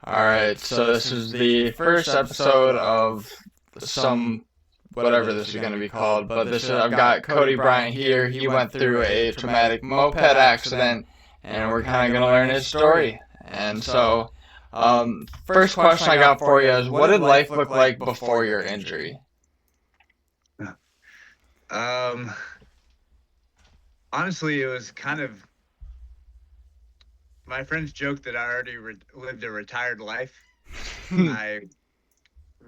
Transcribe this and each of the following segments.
Alright, so this is the first episode of some whatever this is going to be called, but I've got Cody Bryant here. He went through a traumatic moped accident, and we're kind of going to learn his story. And so, first question I got for you is, what did life look like before your injury? Um, Honestly, it was kind of my friends joked that I already lived a retired life. I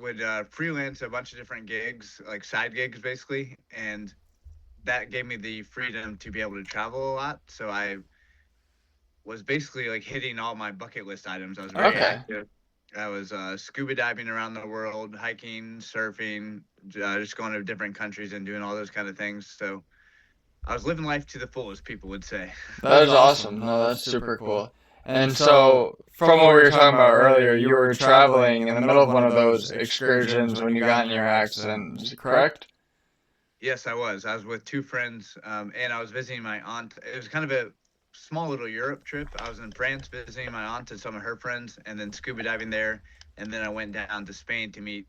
would freelance a bunch of different gigs, like side gigs, basically, and that gave me the freedom to be able to travel a lot. So I was basically like hitting all my bucket list items. I was very Okay. active. I was scuba diving around the world, hiking, surfing, just going to different countries and doing all those kind of things. So I was living life to the fullest, people would say. That is awesome. No, that's super cool. And so, from what we were talking about earlier, you were traveling in the middle of one of those excursions when you got in your accident, is it correct? Yes, I was. I was with two friends, and I was visiting my aunt. It was kind of a small little Europe trip. I was in France visiting my aunt and some of her friends, and then scuba diving there. And then I went down to Spain to meet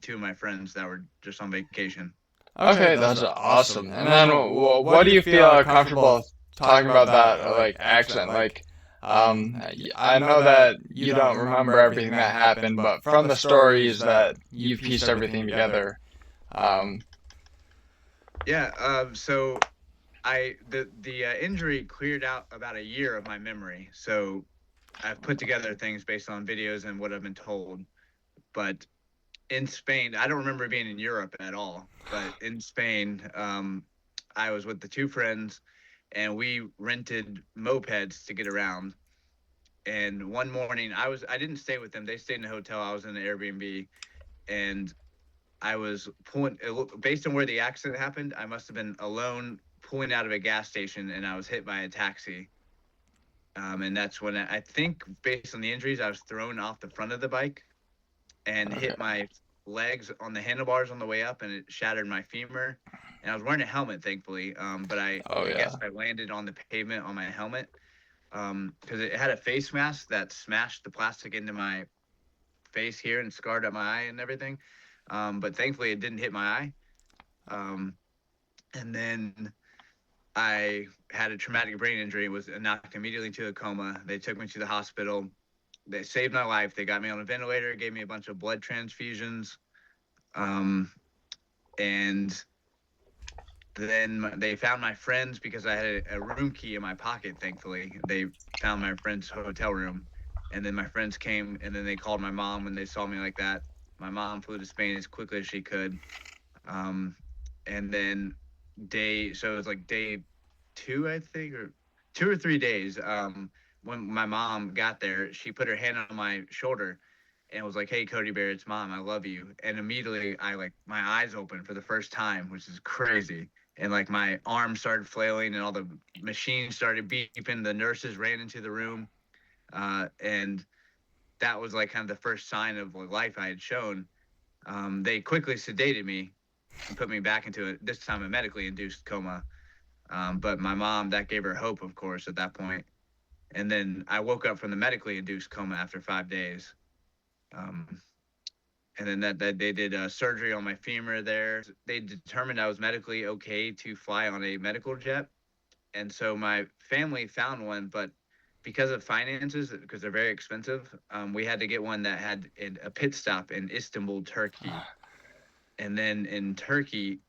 two of my friends that were just on vacation. Okay, that's awesome. And then, what do you feel comfortable talking about that, like accident? I know that you don't remember everything that happened, but from the stories that you've pieced everything together, um, Yeah. So the injury cleared out about a year of my memory. So I've put together things based on videos and what I've been told. But in Spain, I don't remember being in Europe at all. But in Spain, I was with the two friends, and we rented mopeds to get around. And one morning, I didn't stay with them. They stayed in a hotel. I was in an Airbnb, and I was pulling based on where the accident happened. I must have been alone pulling out of a gas station, and I was hit by a taxi. And that's when I think, based on the injuries, I was thrown off the front of the bike and okay. hit my legs on the handlebars on the way up, and it shattered my femur. And I was wearing a helmet, thankfully, but Oh I yeah. guess I landed on the pavement on my helmet because it had a face mask that smashed the plastic into my face here and scarred up my eye and everything. But thankfully, it didn't hit my eye. Um, and then I had a traumatic brain injury, was knocked immediately into a coma. They took me to the hospital. They saved my life. They got me on a ventilator, gave me a bunch of blood transfusions, um, and then they found my friends because I had a room key in my pocket. Thankfully, they found my friend's hotel room, and then my friends came, and then they called my mom when they saw me like that. My mom flew to Spain as quickly as she could, um, and then so it was like day two, I think, or 2 or 3 days. When my mom got there, she put her hand on my shoulder and was like, "Hey, Cody Bear, it's mom. I love you." And immediately, I like my eyes opened for the first time, which is crazy. And like my arms started flailing, and all the machines started beeping. The nurses ran into the room, and that was like kind of the first sign of like life I had shown. They quickly sedated me and put me back into it. This time, a medically induced coma. But my mom, that gave her hope, of course, at that point. And then I woke up from the medically induced coma after 5 days. Um, and then that they did surgery on my femur there. They determined I was medically okay to fly on a medical jet, and so my family found one, but because of finances, because they're very expensive, we had to get one that had a pit stop in Istanbul, Turkey. And then in Turkey,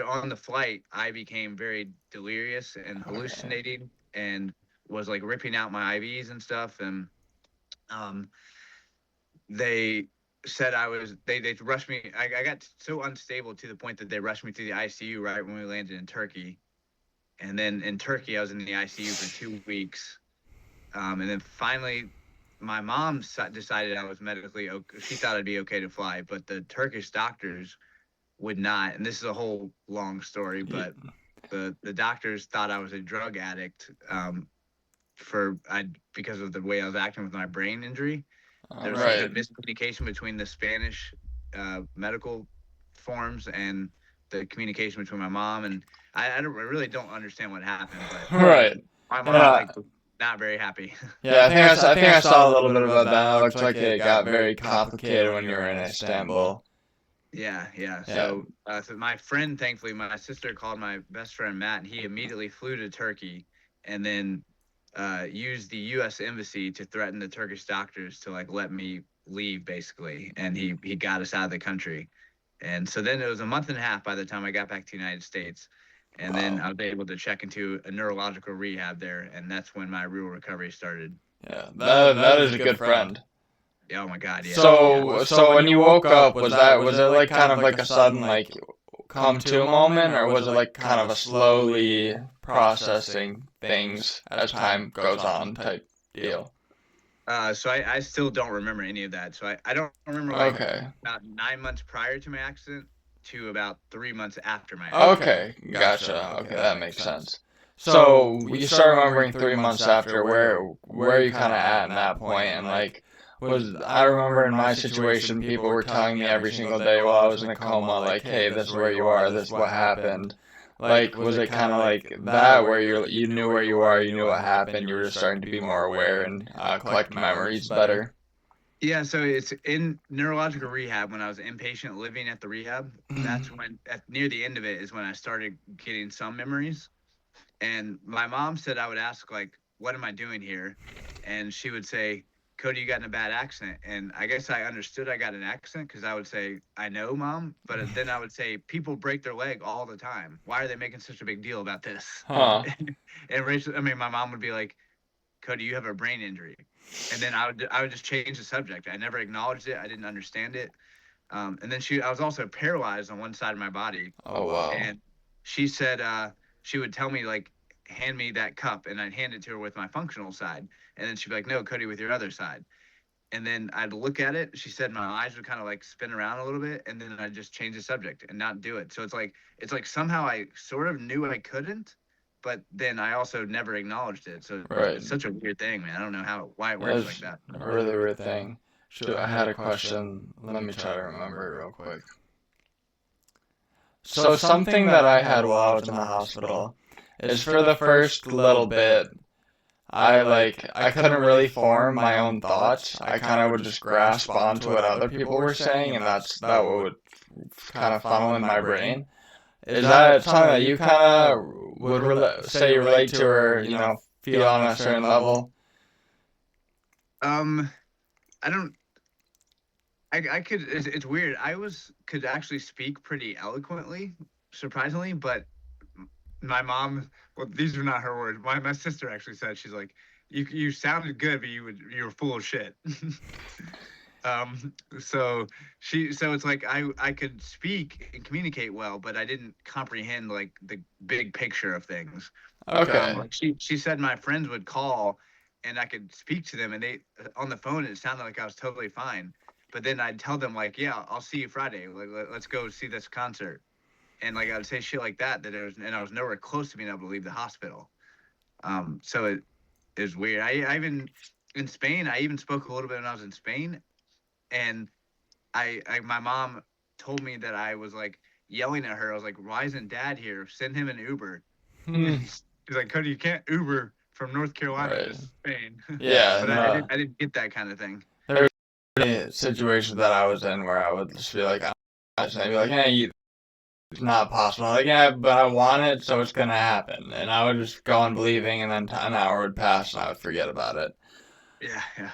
on the flight, I became very delirious and Okay. hallucinating, and was like ripping out my IVs and stuff. And um, they said they rushed me. I got so unstable to the point that they rushed me to the ICU right when we landed in Turkey. And then in Turkey, I was in the ICU for 2 weeks. And then finally, my mom decided I was medically okay. She thought I'd be okay to fly, but the Turkish doctors would not. And this is a whole long story, Ye- but the doctors thought I was a drug addict, for I because of the way I was acting with my brain injury. There was some Right. kind of miscommunication between the Spanish medical forms and the communication between my mom, and I really don't understand what happened, but Right. my mom Yeah. like not very happy. Yeah, I think I saw a little bit about that. It looks like it got very complicated when you were in Istanbul. Yeah. Yeah. So my friend, thankfully, my sister called my best friend Matt, and he immediately flew to Turkey, and then used the U.S. embassy to threaten the Turkish doctors to like let me leave, basically. And he got us out of the country. And so then it was a month and a half by the time I got back to the United States. And then Wow. I was able to check into a neurological rehab there, and that's when my real recovery started. Yeah. That is a good friend. Oh my God, yeah. So when you woke up, was it like kind of like a sudden like come to moment, or was it like kind of a slowly processing things as time goes on type deal? So I still don't remember any of that. So I don't remember like Okay. about 9 months prior to my accident to about 3 months after my accident. Okay. Gotcha. Okay, that makes sense. So you start remembering 3 months after where you kind of at in that point, and like was I remember in my situation, people were telling me every single day while I was in a coma, like, hey, this is where you are, this is what happened. Like, was it kind of like that where you knew where you are, you knew what happened, you were just starting to be more aware and collect memories better? Yeah, so it's in neurological rehab when I was inpatient living at the rehab. That's when near the end of it is when I started getting some memories. And my mom said I would ask like, "What am I doing here?" And she would say, "Cody, you got in a bad accident." And I guess I understood I got an accident because I would say, "I know, mom," but then I would say, "People break their leg all the time. Why are they making such a big deal about this?" Huh. And Rachel, I mean, my mom would be like, "Cody, you have a brain injury," and then I would just change the subject. I never acknowledged it. I didn't understand it. And then I was also paralyzed on one side of my body, Oh wow. and she said she would tell me like, hand me that cup, and I'd hand it to her with my functional side, and then she'd be like, no, Cody, with your other side. And then I'd look at it. She said my eyes would kind of like spin around a little bit, and then I'd just change the subject and not do it. So it's like somehow I sort of knew I couldn't, but then I also never acknowledged it. So Right. it's such a weird thing, man. I don't know why it works like That's that. a really weird thing. Shoot, I had a question. Let me try to remember it real quick. So something that I had while I was in the hospital is for the first little bit, I couldn't really form my own thoughts. I kind of would just grasp onto what other people were saying, and that would kind of funnel in my brain. Is that something that you kind of would say you relate to, or feel on a certain level? Um, I don't. I could. It's weird. Could actually speak pretty eloquently, surprisingly, but my mom. Well, these are not her words. My sister actually said she's like, you sounded good, but you were full of shit. So so it's like I could speak and communicate well, but I didn't comprehend like the big picture of things. Okay. Like she said my friends would call and I could speak to them, and they on the phone it sounded like I was totally fine. But then I'd tell them like, yeah, I'll see you Friday. Like, let's go see this concert. And like I would say shit like that and I was nowhere close to being able to leave the hospital. So it is weird. I even in Spain, I even spoke a little bit when I was in Spain, and my mom told me that I was like yelling at her. I was like, "Why isn't Dad here? Send him an Uber." Hmm. And she's like, "Cody, you can't Uber from North Carolina Right. to Spain." Yeah. But No. I didn't get that kind of thing. There were situations that I was in where I would just be like, I'd be like, hey, it's not possible. Like, yeah, but I want it, so it's gonna happen. And I would just go on believing, and then an hour would pass, and I would forget about it. Yeah.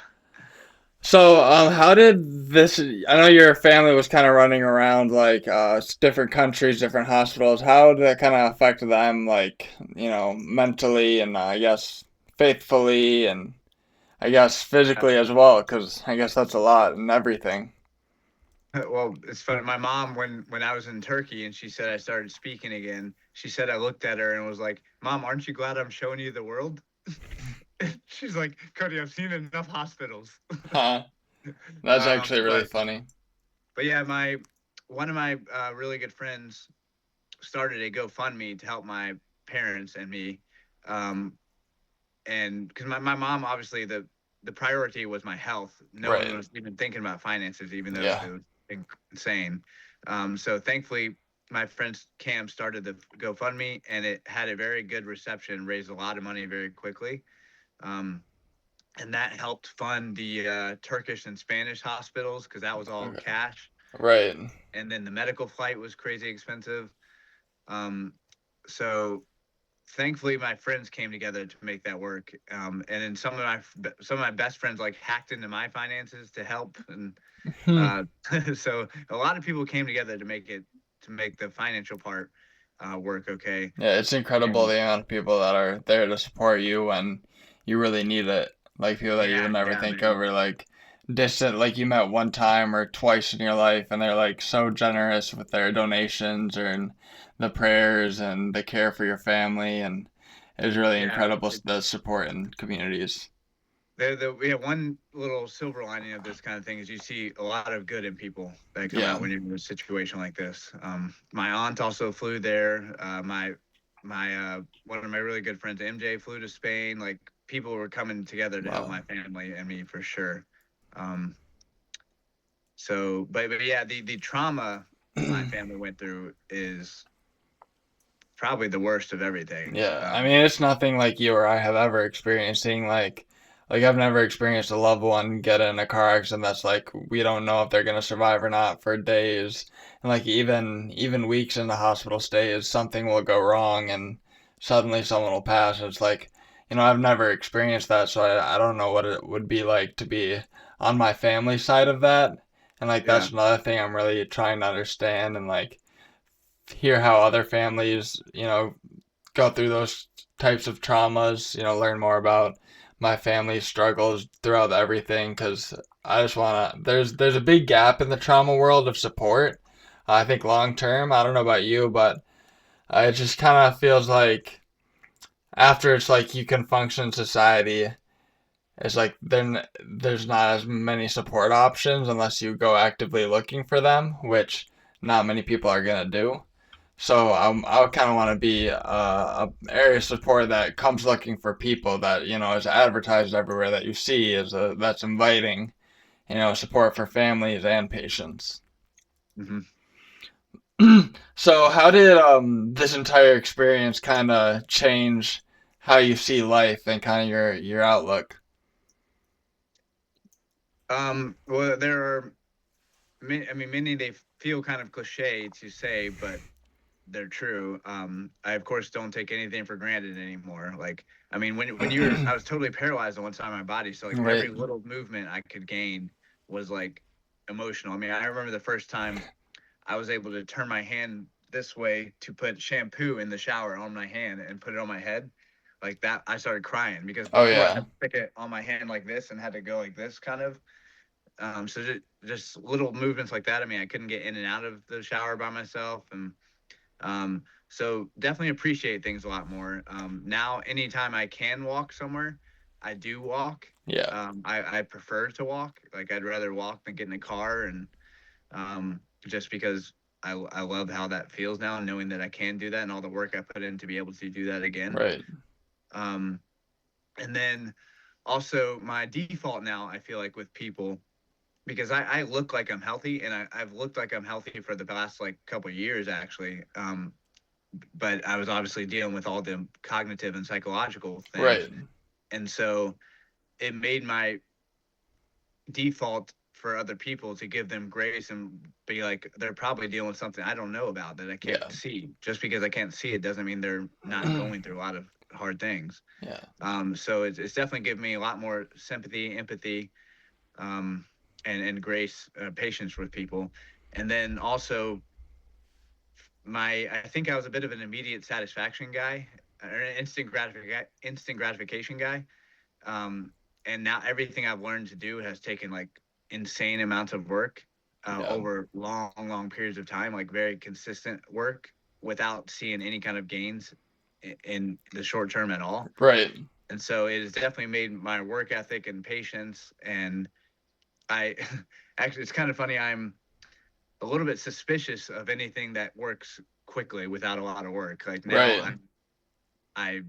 So, how did this? I know your family was kind of running around like different countries, different hospitals. How did that kind of affect them, like mentally and I guess faithfully, and I guess physically as well? Because I guess that's a lot and everything. Well, it's funny. My mom, when I was in Turkey and she said I started speaking again, she said I looked at her and was like, "Mom, aren't you glad I'm showing you the world?" She's like, "Cody, I've seen enough hospitals." Huh? That's actually really But funny. yeah, my one of my really good friends started a GoFundMe to help my parents and me, um, and because my mom obviously the priority was my health. No one Right. was even thinking about finances, even though Yeah. it was insane. So thankfully, my friend's Cam started the GoFundMe, and it had a very good reception, raised a lot of money very quickly. Um, and that helped fund the Turkish and Spanish hospitals because that was all Okay. cash. Right. And then the medical flight was crazy expensive. Um, so thankfully my friends came together to make that work. And then some of my best friends like hacked into my finances to help, and Hmm. uh, so a lot of people came together to make the financial part work okay. Yeah, it's incredible And the amount of people that are there to support you when you really need it. Like people that you would never yeah, think man. of, or like distant, like you met one time or twice in your life, and they're like so generous with their donations or in the prayers and the care for your family, and it was really Yeah, incredible the support in communities. we have one little silver lining of this kind of thing is you see a lot of good in people that come out Yeah. when you're in a situation like this. My aunt also flew there. My one of my really good friends, MJ, flew to Spain. Like people were coming together to help Wow. my family and me for sure. Um, but yeah, the trauma my family went through is probably the worst of everything. Yeah, I mean it's nothing like you or I have ever experienced. Seeing like I've never experienced a loved one get in a car accident that's like we don't know if they're gonna survive or not for days, and like even weeks in the hospital stays, something will go wrong and suddenly someone will pass. It's like, I've never experienced that, so I don't know what it would be like to be on my family side of that, and like Yeah, that's another thing I'm really trying to understand and like hear how other families, go through those types of traumas, learn more about my family's struggles throughout everything because I just want to there's a big gap in the trauma world of support. I think long term, I don't know about you, but it just kind of feels like after it's like you can function in society, it's like then there's not as many support options unless you go actively looking for them, which not many people are gonna do. So I would kind of want to be a area of support that comes looking for people that is advertised everywhere that you see is that's inviting support for families and patients. hmm So how did this entire experience kind of change how you see life and kind of your outlook? Well, there are I mean, many they feel kind of cliche to say, but they're true. I of course don't take anything for granted anymore. Like, I mean, I was totally paralyzed on one side of my body, so like every Right. little movement I could gain was like emotional. I mean, I remember the first time I was able to turn my hand this way to put shampoo in the shower on my hand and put it on my head. Like that, I started crying because Oh before I yeah. had to stick it on my hand like this and had to go like this kind of. So just little movements like that. I mean, I couldn't get in and out of the shower by myself, and so definitely appreciate things a lot more. Now, anytime I can walk somewhere, I do walk. Yeah. I prefer to walk. Like I'd rather walk than get in a car, and just because I love how that feels now, knowing that I can do that and all the work I put in to be able to do that again. Right. Um, and then also my default now, I feel like with people because I look like I'm healthy and I've looked like I'm healthy for the past like couple of years actually. But I was obviously dealing with all the cognitive and psychological things. Right. And so it made my default for other people to give them grace and be like, they're probably dealing with something I don't know about that I can't Yeah. see. Just because I can't see it doesn't mean they're not going through a lot of hard things. Yeah. So it's definitely given me a lot more sympathy, empathy, um, and grace, patience with people. And then also I think I was a bit of an immediate satisfaction guy, or an instant gratification guy. Um, and now everything I've learned to do has taken like insane amounts of work Yeah. over long periods of time, like very consistent work without seeing any kind of gains in the short term at all. Right. And so it has definitely made my work ethic and patience. And I actually, it's kind of funny. I'm a little bit suspicious of anything that works quickly without a lot of work. Like now, Right. I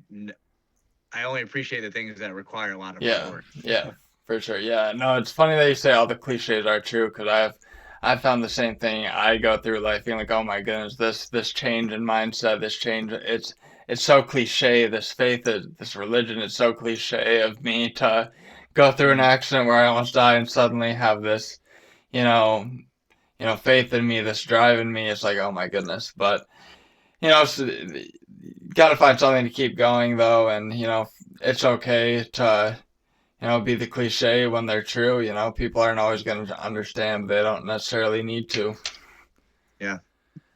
I only appreciate the things that require a lot of hard Yeah, work. yeah, for sure. Yeah, no, it's funny that you say all the cliches are true because I've found the same thing. I go through life feeling like, oh my goodness, this change in mindset, this change, it's so cliche, this faith, this religion, it's so cliche of me to go through an accident where I almost die and suddenly have this, you know, faith in me, this drive in me. It's like, oh my goodness. But, so, gotta find something to keep going though, and, it's okay to, be the cliche when they're true. People aren't always going to understand. They don't necessarily need to. Yeah.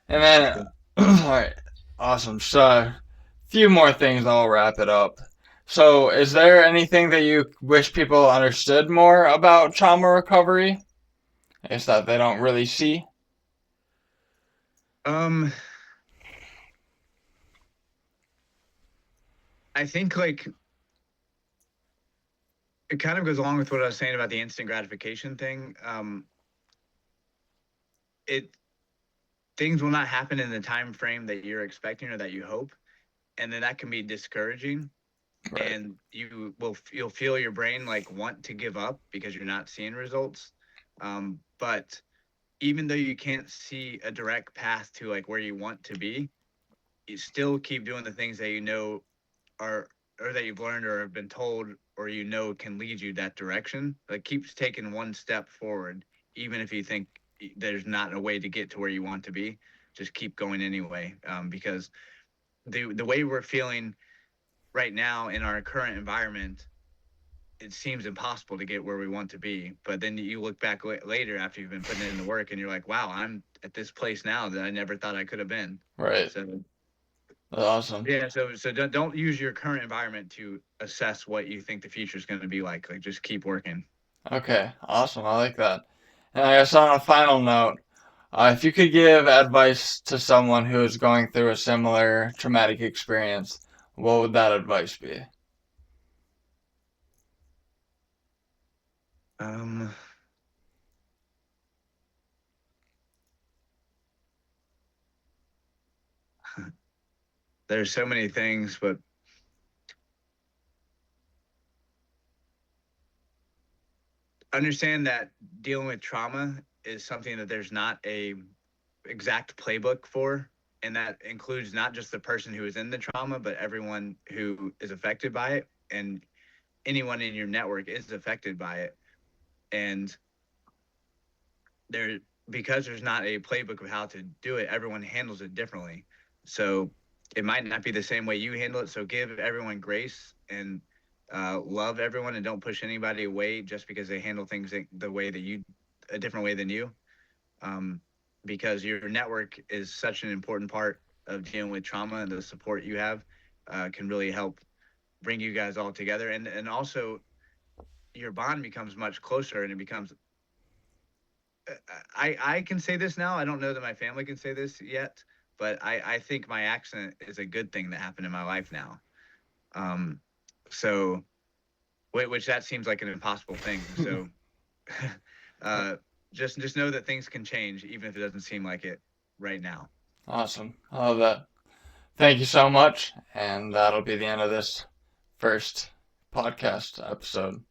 And then, all right, awesome. So, a few more things, and I'll wrap it up. So, is there anything that you wish people understood more about trauma recovery? I guess that they don't really see. I think like it kind of goes along with what I was saying about the instant gratification thing. It Things will not happen in the time frame that you're expecting or that you hope, and then that can be discouraging. Right. And you'll feel your brain like want to give up because you're not seeing results. But even though you can't see a direct path to like where you want to be, you still keep doing the things that you know are or that you've learned or have been told or can lead you that direction. Like keeps taking one step forward, even if you think there's not a way to get to where you want to be. Just keep going anyway, because the way we're feeling right now in our current environment, it seems impossible to get where we want to be. But then you look back later after you've been putting in the work, and you're like, wow, I'm at this place now that I never thought I could have been. Right. So That's awesome. yeah, so don't use your current environment to assess what you think the future is going to be like. Like just keep working. Okay, awesome. I like that. And I guess on a final note, if you could give advice to someone who is going through a similar traumatic experience, what would that advice be? Um, there's so many things, but understand that dealing with trauma is something that there's not a exact playbook for, and that includes not just the person who is in the trauma, but everyone who is affected by it, and anyone in your network is affected by it. And there, because there's not a playbook of how to do it, everyone handles it differently. So it might not be the same way you handle it. So give everyone grace and love everyone, and don't push anybody away just because they handle things the way that you, a different way than you. Because your network is such an important part of dealing with trauma, and the support you have can really help bring you guys all together. And also your bond becomes much closer, and it becomes, I can say this now. I don't know that my family can say this yet, but I think my accident is a good thing that happened in my life now. Um, so, which that seems like an impossible thing. So, uh, just know that things can change, even if it doesn't seem like it right now. Awesome. I love that. Thank you so much. And that'll be the end of this first podcast episode.